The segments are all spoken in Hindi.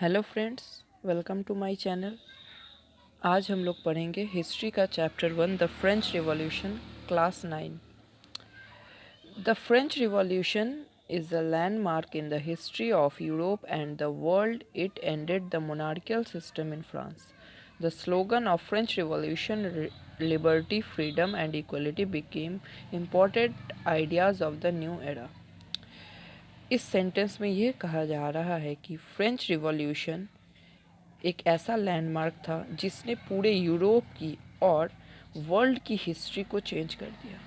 Hello friends, welcome to my channel. आज हम लोग पढ़ेंगे हिस्ट्री का chapter 1 the French revolution, class 9। The French revolution is a landmark in the history of Europe and the world. It ended the monarchical system in France. The slogan of French Revolution, liberty, freedom and equality, became important ideas of the new era. इस सेंटेंस में यह कहा जा रहा है कि फ्रेंच रिवॉल्यूशन एक ऐसा लैंडमार्क था जिसने पूरे यूरोप की और वर्ल्ड की हिस्ट्री को चेंज कर दिया।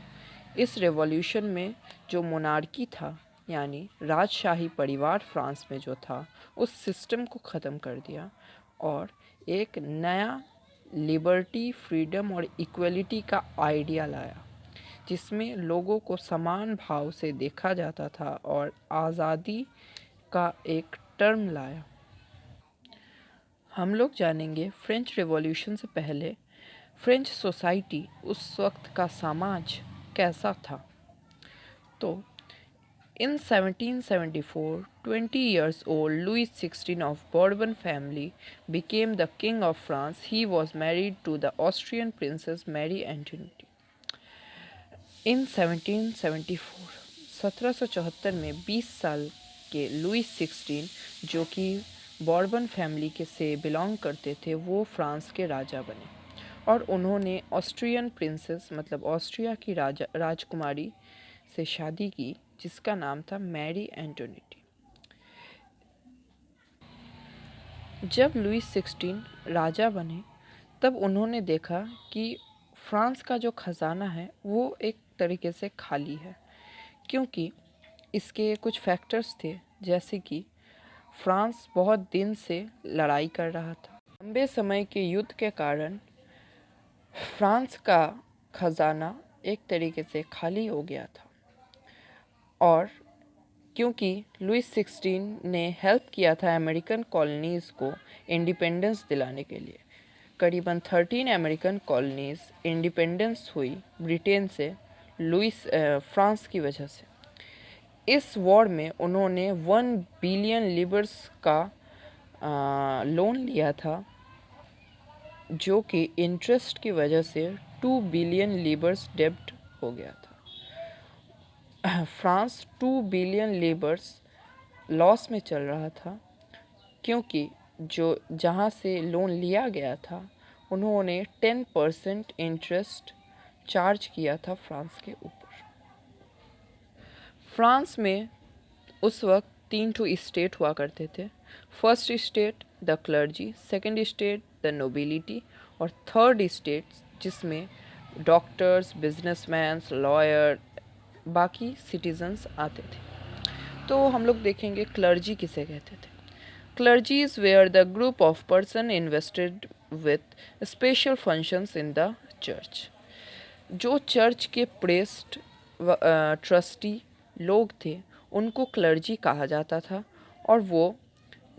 इस रेवोल्यूशन में जो मोनार्की था, यानी राजशाही परिवार फ्रांस में जो था, उस सिस्टम को ख़त्म कर दिया और एक नया लिबर्टी, फ्रीडम और इक्वलिटी का आइडिया लाया, जिसमें लोगों को समान भाव से देखा जाता था और आज़ादी का एक टर्म लाया। हम लोग जानेंगे फ्रेंच रिवॉल्यूशन से पहले फ्रेंच सोसाइटी, उस वक्त का समाज कैसा था। तो इन 1774, 20 years old Louis XVI of Bourbon family became the king of France. He was married to the Austrian princess Marie Antoinette. इन 1774, 1774 में 20 साल के लुईस 16, जो कि बॉर्बन फैमिली के से बिलोंग करते थे, वो फ्रांस के राजा बने और उन्होंने ऑस्ट्रियन प्रिंसेस मतलब ऑस्ट्रिया की राजकुमारी से शादी की, जिसका नाम था मैरी एंटोनिटी। जब लुईस 16 राजा बने, तब उन्होंने देखा कि फ्रांस का जो ख़जाना है वो एक तरीके से खाली है, क्योंकि इसके कुछ फैक्टर्स थे, जैसे कि फ्रांस बहुत दिन से लड़ाई कर रहा था। लंबे समय के युद्ध के कारण फ्रांस का ख़जाना एक तरीके से खाली हो गया था और क्योंकि लुईस 16 ने हेल्प किया था अमेरिकन कॉलोनीज़ को इंडिपेंडेंस दिलाने के लिए। करीबन 13 अमेरिकन कॉलोनीज़ इंडिपेंडेंस हुई ब्रिटेन से, फ्रांस की वजह से। इस वॉर में उन्होंने 1 बिलियन लिबर्स का लोन लिया था, जो कि इंटरेस्ट की वजह से 2 बिलियन लिबर्स डेब्ट हो गया था। फ्रांस 2 बिलियन लिबर्स लॉस में चल रहा था, क्योंकि जो जहाँ से लोन लिया गया था, उन्होंने 10% इंटरेस्ट चार्ज किया था फ्रांस के ऊपर। फ्रांस में उस वक्त 3 स्टेट हुआ करते थे। First state the clergy, second state the nobility और थर्ड स्टेट जिसमें डॉक्टर्स, बिजनेसमैन्स, लॉयर, बाकी सिटीजन्स आते थे। तो हम लोग देखेंगे क्लर्जी किसे कहते थे। Clergies were the group of person invested with special functions in the church. जो चर्च के प्रेस्ट ट्रस्टी लोग थे, उनको क्लर्जी कहा जाता था और वो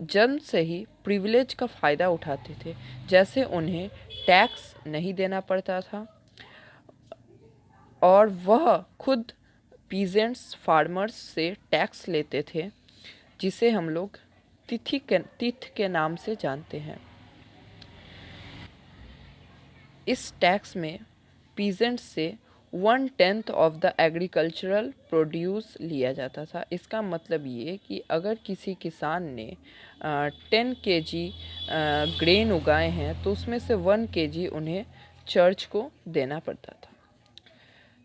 जन्म से ही प्रिविलेज का फ़ायदा उठाते थे, जैसे उन्हें टैक्स नहीं देना पड़ता था और वह खुद पीजेंट्स, फार्मर्स से टैक्स लेते थे, जिसे हम लोग तिथ के नाम से जानते हैं। इस टैक्स में पीजेंट्स से 1/10 ऑफ द एग्रीकल्चरल प्रोड्यूस लिया जाता था। इसका मतलब ये कि अगर किसी किसान ने 10 केजी ग्रेन उगाए हैं, तो उसमें से 1 केजी उन्हें चर्च को देना पड़ता था।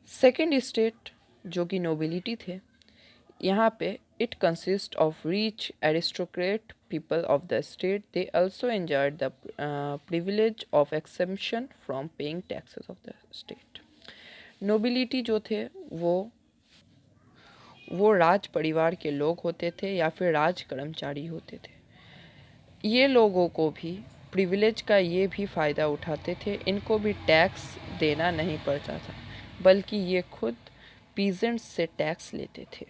सेकेंड स्टेट जो कि नोबिलिटी थे, यहाँ पे it consists of rich aristocrat people of the state. They also enjoyed the privilege of exemption from paying taxes of the state. Nobility जो थे वो राज परिवार के लोग होते थे या फिर राज कर्मचारी होते थे। ये लोगों को भी प्रिविलेज का ये भी फ़ायदा उठाते थे, इनको भी टैक्स देना नहीं पड़ता था, बल्कि ये खुद पीजेंट्स से टैक्स लेते थे।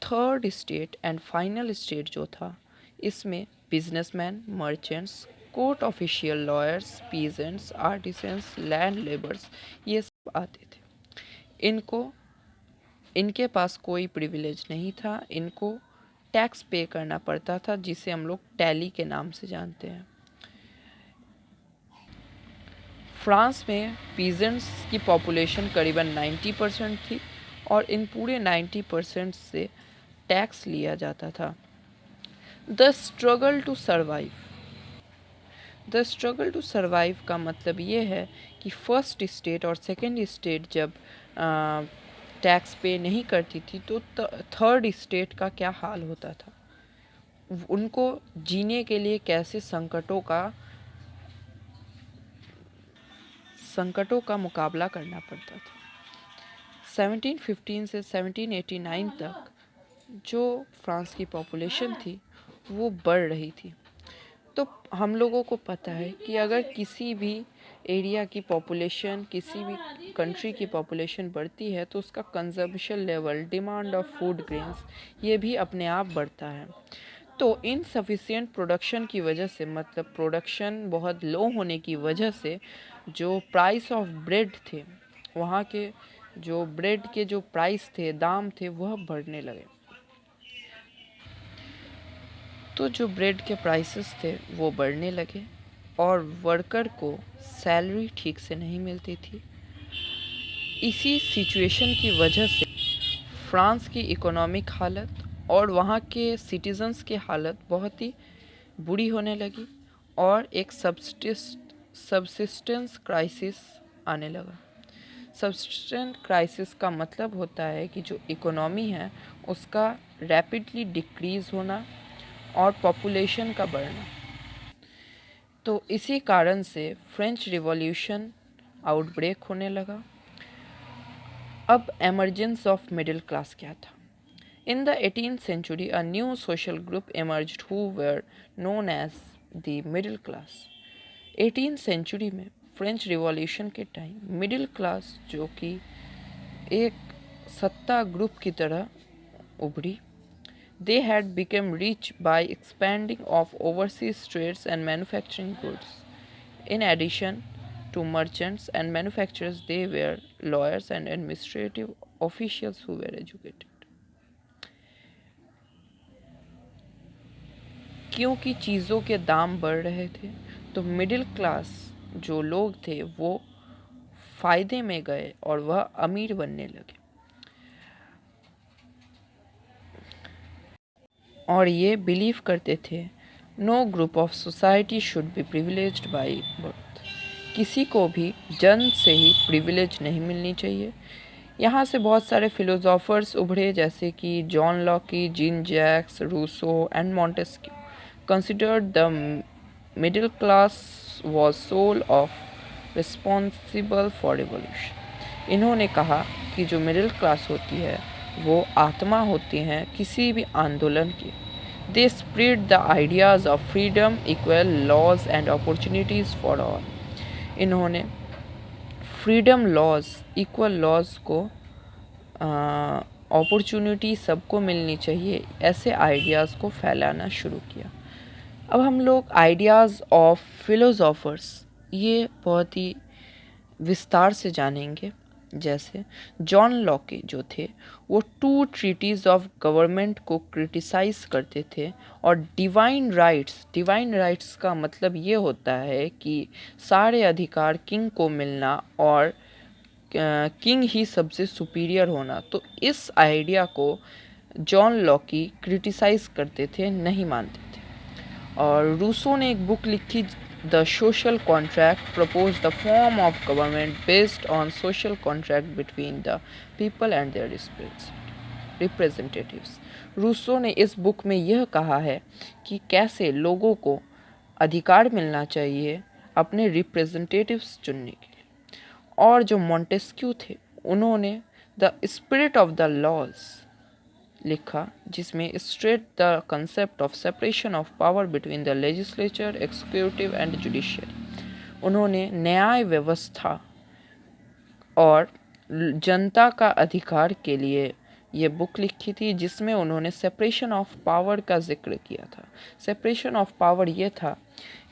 Third state and final state जो था, इसमें businessman, merchants, court official, lawyers, peasants, artisans, land labours, ये सब आते थे। इनके पास कोई प्रिविलेज नहीं था, इनको टैक्स पे करना पड़ता था, जिसे हम लोग टैली के नाम से जानते हैं। फ्रांस में पीजेंट्स की पॉपुलेशन करीबन 90% थी और इन पूरे 90% से टैक्स लिया जाता था। The struggle to survive. The struggle to survive का मतलब ये है कि फर्स्ट स्टेट और सेकेंड स्टेट जब टैक्स पे नहीं करती थी तो थर्ड स्टेट का क्या हाल होता था, उनको जीने के लिए कैसे संकटों का मुकाबला करना पड़ता था। 1715 से 1789 तक जो फ्रांस की पॉपुलेशन थी वो बढ़ रही थी। तो हम लोगों को पता है कि अगर किसी भी एरिया की पॉपुलेशन, किसी भी कंट्री की पॉपुलेशन बढ़ती है तो उसका consumption level, demand of food grains, ये भी अपने आप बढ़ता है। तो इनसफिशिएंट प्रोडक्शन की वजह से, मतलब प्रोडक्शन बहुत लो होने की वजह से, जो प्राइस ऑफ ब्रेड थे, वहाँ के जो ब्रेड के जो प्राइस थे, दाम थे, वह बढ़ने लगे। तो जो ब्रेड के प्राइसेस थे वो बढ़ने लगे और वर्कर को सैलरी ठीक से नहीं मिलती थी। इसी सिचुएशन की वजह से फ्रांस की इकोनॉमिक हालत और वहाँ के सिटीजन्स की हालत बहुत ही बुरी होने लगी और एक सब्सिस्टेंस क्राइसिस आने लगा। सब्सिस्टेंस क्राइसिस का मतलब होता है कि जो इकोनॉमी है उसका रैपिडली डिक्रीज़ होना और पॉपुलेशन का बढ़ना। तो इसी कारण से फ्रेंच रिवॉल्यूशन आउटब्रेक होने लगा। अब एमर्जेंस ऑफ मिडिल क्लास क्या था? In the 18th century, a new social group emerged who were known as the middle class. 18th century में फ्रेंच रिवॉल्यूशन के टाइम मिडिल क्लास, जो कि एक सत्ता ग्रुप की तरह उभरी, they had become rich by expanding of overseas trades and manufacturing goods. In addition to merchants and manufacturers, they were lawyers and administrative officials who were educated. क्योंकि चीज़ों के दाम बढ़ रहे थे तो मिडिल क्लास जो लोग थे वो फ़ायदे में गए और वह अमीर बनने लगे। और ये बिलीव करते थे no group of society should be privileged by birth. किसी को भी जन्म से ही प्रिविलेज नहीं मिलनी चाहिए। यहाँ से बहुत सारे फिलोसोफर्स उभरे, जैसे कि John Locke, Jean Jacques Rousseau and Montesquieu considered the middle class was soul of responsible for revolution। इन्होंने कहा कि जो मिडिल क्लास होती है वो आत्मा होती हैं किसी भी आंदोलन की। They spread the ideas of freedom, equal laws and opportunities for all। इन्होंने फ्रीडम लॉज, इक्वल लॉज को, अपॉर्चुनिटी सबको मिलनी चाहिए, ऐसे आइडियाज़ को फैलाना शुरू किया। अब हम लोग आइडियाज़ ऑफ फिलोसोफर्स ये बहुत ही विस्तार से जानेंगे। जैसे जॉन लॉके जो थे वो 2 ट्रीटीज़ ऑफ गवर्नमेंट को क्रिटिसाइज़ करते थे और डिवाइन राइट्स का मतलब ये होता है कि सारे अधिकार किंग को मिलना और किंग ही सबसे सुपीरियर होना। तो इस आइडिया को जॉन लॉकी क्रिटिसाइज़ करते थे, नहीं मानते थे। और रूसो ने एक बुक लिखी, the social contract, propose the form of government based on social contract between the people and their representatives. Rousseau ने इस बुक में यह कहा है कि कैसे लोगों को अधिकार मिलना चाहिए अपने रिप्रेजेंटेटिव्स चुनने के लिए। और जो मॉन्टेस्क्यू थे उन्होंने the spirit of the laws लिखा, जिसमें straight the concept of separation of power between the legislature, executive and judiciary. उन्होंने न्याय व्यवस्था और जनता का अधिकार के लिए ये बुक लिखी थी, जिसमें उन्होंने सेपरेशन ऑफ पावर का जिक्र किया था। सेपरेशन ऑफ पावर ये था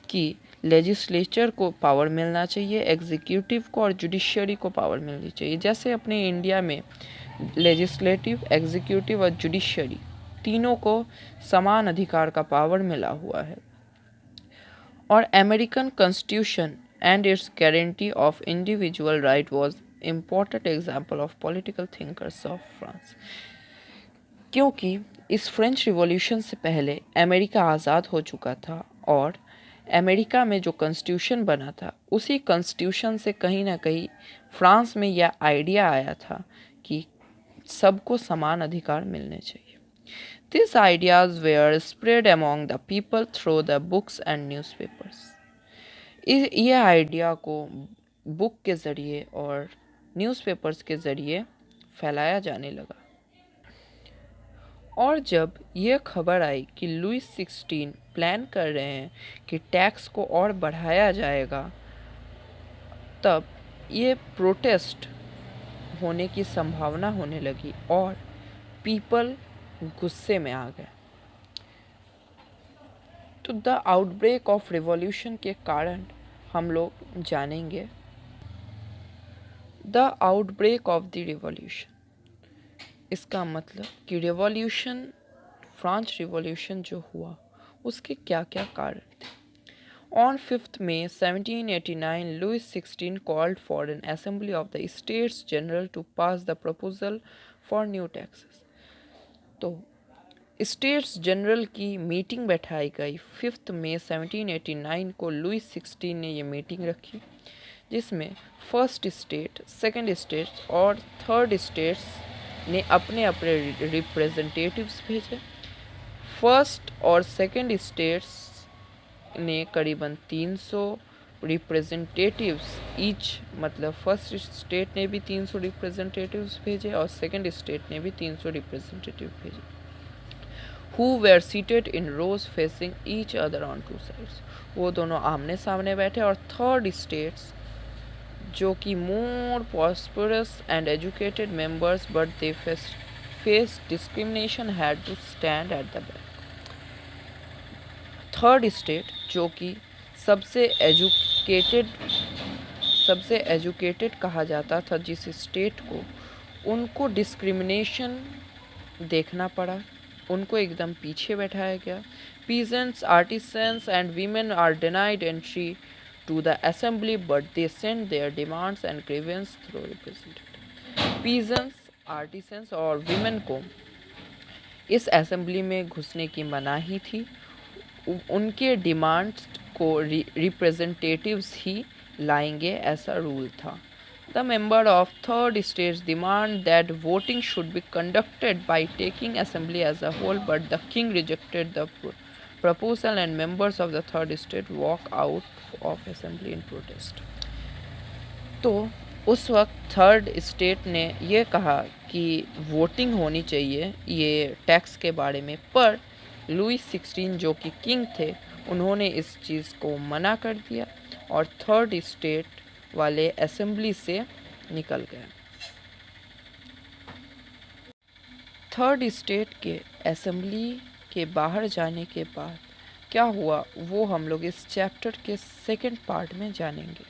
कि लेजिस्लेचर को पावर मिलना चाहिए, एग्जीक्यूटिव को और जुडिशरी को पावर मिलनी चाहिए। जैसे अपने इंडिया में लेजिस्लेटिव, एग्जीक्यूटिव और जुडिशरी तीनों को समान अधिकार का पावर मिला हुआ है। और American constitution and it's guarantee of individual right was important example of political thinkers of France. क्योंकि इस फ्रेंच रिवॉल्यूशन से पहले अमेरिका आज़ाद हो चुका था और अमेरिका में जो कॉन्स्टिट्यूशन बना था उसी कॉन्स्टिट्यूशन से कहीं ना कहीं फ्रांस में यह आइडिया आया था कि सबको समान अधिकार मिलने चाहिए। These ideas were spread among the people through the books and newspapers. ये आइडिया को बुक के ज़रिए और न्यूज़पेपर्स के ज़रिए फैलाया जाने लगा। और जब यह खबर आई कि लुईस 16 प्लान कर रहे हैं कि टैक्स को और बढ़ाया जाएगा, तब ये प्रोटेस्ट होने की संभावना होने लगी और पीपल गुस्से में आ गए। तो द आउटब्रेक ऑफ रिवॉल्यूशन के कारण हम लोग जानेंगे। The outbreak of the revolution, इसका मतलब कि रिवॉल्यूशन, फ्रेंच रिवॉल्यूशन जो हुआ उसके क्या क्या कारण थे। On 5th May 1789, Louis XVI called for an assembly of the States General to pass the proposal for new taxes. तो स्टेट्स जनरल की मीटिंग बैठाई गई 5 मई 1789 को। लुईस 16 ने ये मीटिंग रखी जिसमें फर्स्ट स्टेट, सेकंड स्टेट्स और थर्ड स्टेट्स ने अपने अपने रिप्रेजेंटेटिव्स भेजे। फर्स्ट और सेकंड स्टेट्स ने करीबन 300 रिप्रेजेंटेटिव्स ईच, मतलब फर्स्ट स्टेट ने भी 300 रिप्रेजेंटेटिव्स भेजे और सेकंड स्टेट ने भी 300 रिप्रेजेंटेटिव भेजे, who were seated in rows facing each other on two sides. वो दोनों आमने सामने बैठे। और थर्ड स्टेट्स जो कि मोर prosperous and educated members but they faced discrimination had to stand at the back. Third state जो कि सबसे एजुकेटेड कहा जाता था जिस स्टेट को, उनको डिस्क्रिमिनेशन देखना पड़ा, उनको एकदम पीछे बैठाया गया। Peasants, artisans and women are denied entry to the assembly but they send their demands and grievance through representative. Peasants, artisans और वीमेन को इस असेंबली में घुसने की मनाही थी। उनके डिमांड्स को रिप्रेजेंटेटिव्स ही लाएंगे, ऐसा रूल था। The member of third states demand that voting should be conducted by taking assembly as a whole, but the king rejected the proposal and members of the third state walk out of assembly in protest. तो उस वक्त थर्ड स्टेट ने ये कहा कि वोटिंग होनी चाहिए ये टैक्स के बारे में, पर लुईस 16 जो कि किंग थे उन्होंने इस चीज़ को मना कर दिया और थर्ड स्टेट वाले असेंबली से निकल गए। थर्ड स्टेट के असेंबली के बाहर जाने के बाद क्या हुआ वो हम लोग इस चैप्टर के सेकंड पार्ट में जानेंगे।